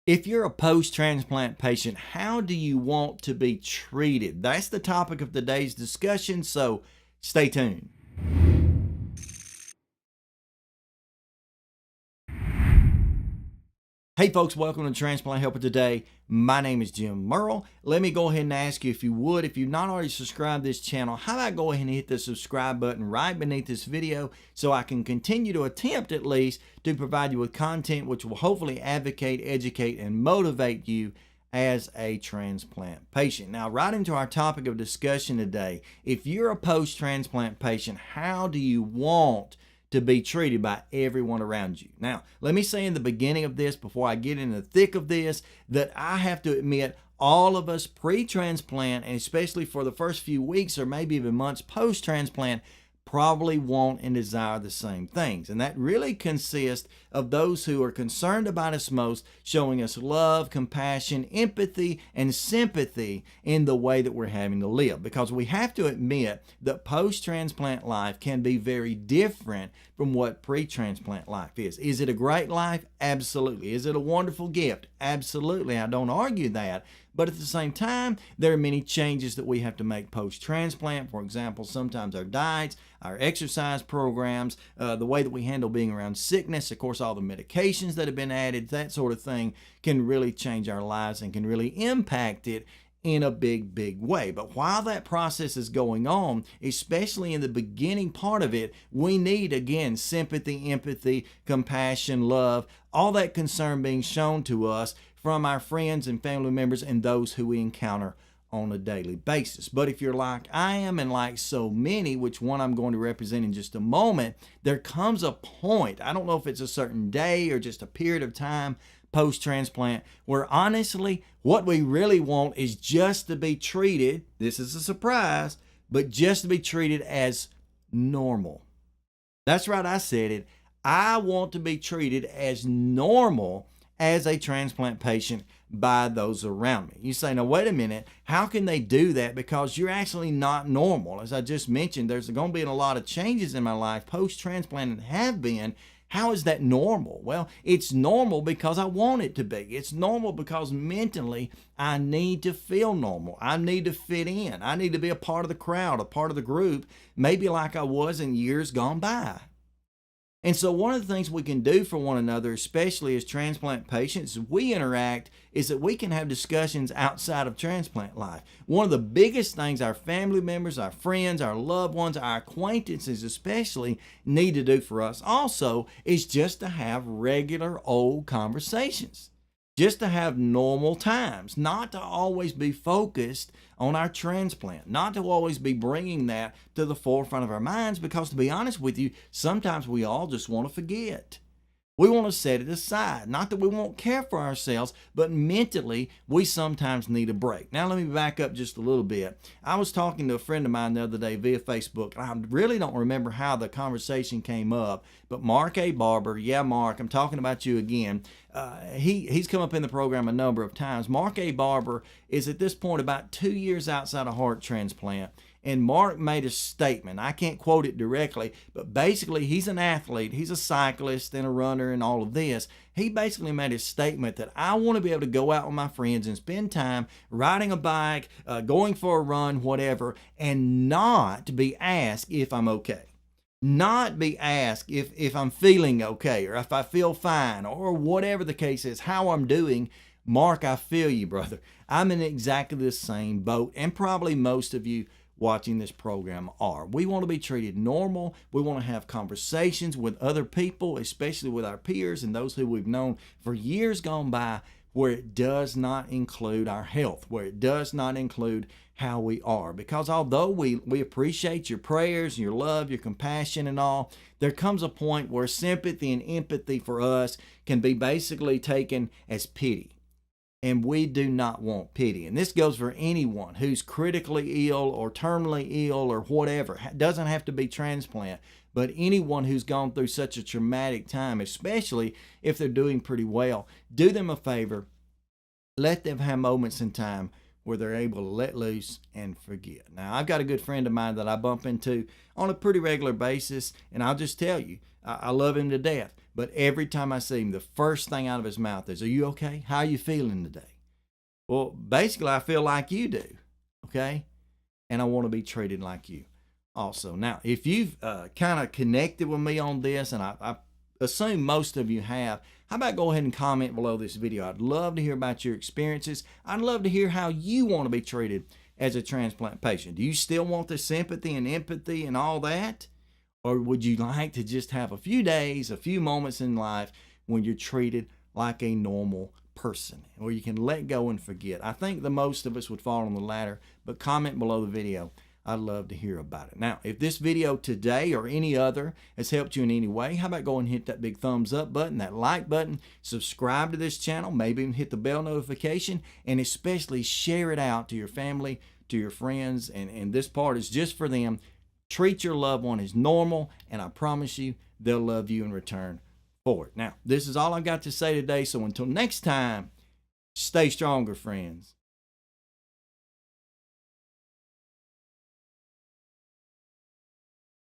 If you're a post-transplant patient, how do you want to be treated? That's the topic of today's discussion, so stay tuned. Hey folks, welcome to Transplant Helper Today. My name is Jim Merle. Let me go ahead and ask you, if you would, if you've not already subscribed to this channel, how about go ahead and hit the subscribe button right beneath this video so I can continue to attempt at least to provide you with content which will hopefully advocate, educate, and motivate you as a transplant patient. Now, right into our topic of discussion today. If you're a post-transplant patient, how do you want to be treated by everyone around you? Now, let me say in the beginning of this, before I get in the thick of this, that I have to admit all of us pre-transplant, and especially for the first few weeks or maybe even months post-transplant, probably want and desire the same things. And that really consists of those who are concerned about us most, showing us love, compassion, empathy, and sympathy in the way that we're having to live. Because we have to admit that post-transplant life can be very different from what pre-transplant life is. Is it a great life? Absolutely. Is it a wonderful gift? Absolutely. I don't argue that. But at the same time, there are many changes that we have to make post-transplant. For example, sometimes our diets, our exercise programs, the way that we handle being around sickness, of course, all the medications that have been added, that sort of thing can really change our lives and can really impact it in a big way. But while that process is going on, especially in the beginning part of it, we need, again, sympathy, empathy, compassion, love, all that concern being shown to us from our friends and family members and those who we encounter on a daily basis. But if you're like I am, and like so many, which one I'm going to represent in just a moment, there comes a point, I don't know if it's a certain day or just a period of time post-transplant, where honestly, what we really want is just to be treated, this is a surprise, but just to be treated as normal. That's right, I said it. I want to be treated as normal as a transplant patient by those around me. You say, now wait a minute, how can they do that? Because you're actually not normal. As I just mentioned, there's going to be a lot of changes in my life post-transplant and have been. How is that normal? Well, it's normal because I want it to be. It's normal because mentally I need to feel normal. I need to fit in. I need to be a part of the crowd, a part of the group, maybe like I was in years gone by. And so one of the things we can do for one another, especially as transplant patients, as we interact, is that we can have discussions outside of transplant life. One of the biggest things our family members, our friends, our loved ones, our acquaintances especially need to do for us also is just to have regular old conversations. Just to have normal times, not to always be focused on our transplant, not to always be bringing that to the forefront of our minds, because to be honest with you, sometimes we all just want to forget. We want to set it aside. Not that we won't care for ourselves, but mentally, we sometimes need a break. Now, let me back up just a little bit. I was talking to a friend of mine the other day via Facebook, and I really don't remember how the conversation came up, but Mark A. Barber, yeah, Mark, I'm talking about you again. He's come up in the program a number of times. Mark A. Barber is at this point about 2 years outside a heart transplant. And Mark made a statement. I can't quote it directly, but basically he's an athlete. He's a cyclist and a runner and all of this. He basically made a statement that I want to be able to go out with my friends and spend time riding a bike, going for a run, whatever, and not be asked if I'm okay. Not be asked if I'm feeling okay or if I feel fine or whatever the case is, how I'm doing. Mark, I feel you, brother. I'm in exactly the same boat, and probably most of you watching this program are. We want to be treated normal. We want to have conversations with other people, especially with our peers and those who we've known for years gone by, where it does not include our health, where it does not include how we are. Because although we appreciate your prayers, your love, your compassion and all, there comes a point where sympathy and empathy for us can be basically taken as pity. And we do not want pity. And this goes for anyone who's critically ill or terminally ill or whatever. It doesn't have to be transplant, but anyone who's gone through such a traumatic time, especially if they're doing pretty well, do them a favor. Let them have moments in time where they're able to let loose and forget. Now, I've got a good friend of mine that I bump into on a pretty regular basis, and I'll just tell you, I love him to death. but every time I see him, the first thing out of his mouth is, "Are you okay? How are you feeling today?" Well, basically, I feel like you do, okay? And I want to be treated like you also. Now, if you've kind of connected with me on this, and I assume most of you have, how about go ahead and comment below this video? I'd love to hear about your experiences. I'd love to hear how you want to be treated as a transplant patient. Do you still want the sympathy and empathy and all that? Or would you like to just have a few days, a few moments in life when you're treated like a normal person, where you can let go and forget? I think the most of us would fall on the latter, but comment below the video. I'd love to hear about it. Now, if this video today or any other has helped you in any way, how about go and hit that big thumbs up button, that like button, subscribe to this channel, maybe even hit the bell notification, and especially share it out to your family, to your friends, and this part is just for them. Treat your loved one as normal, and I promise you they'll love you in return for it. Now, this is all I've got to say today, so until next time, stay stronger, friends.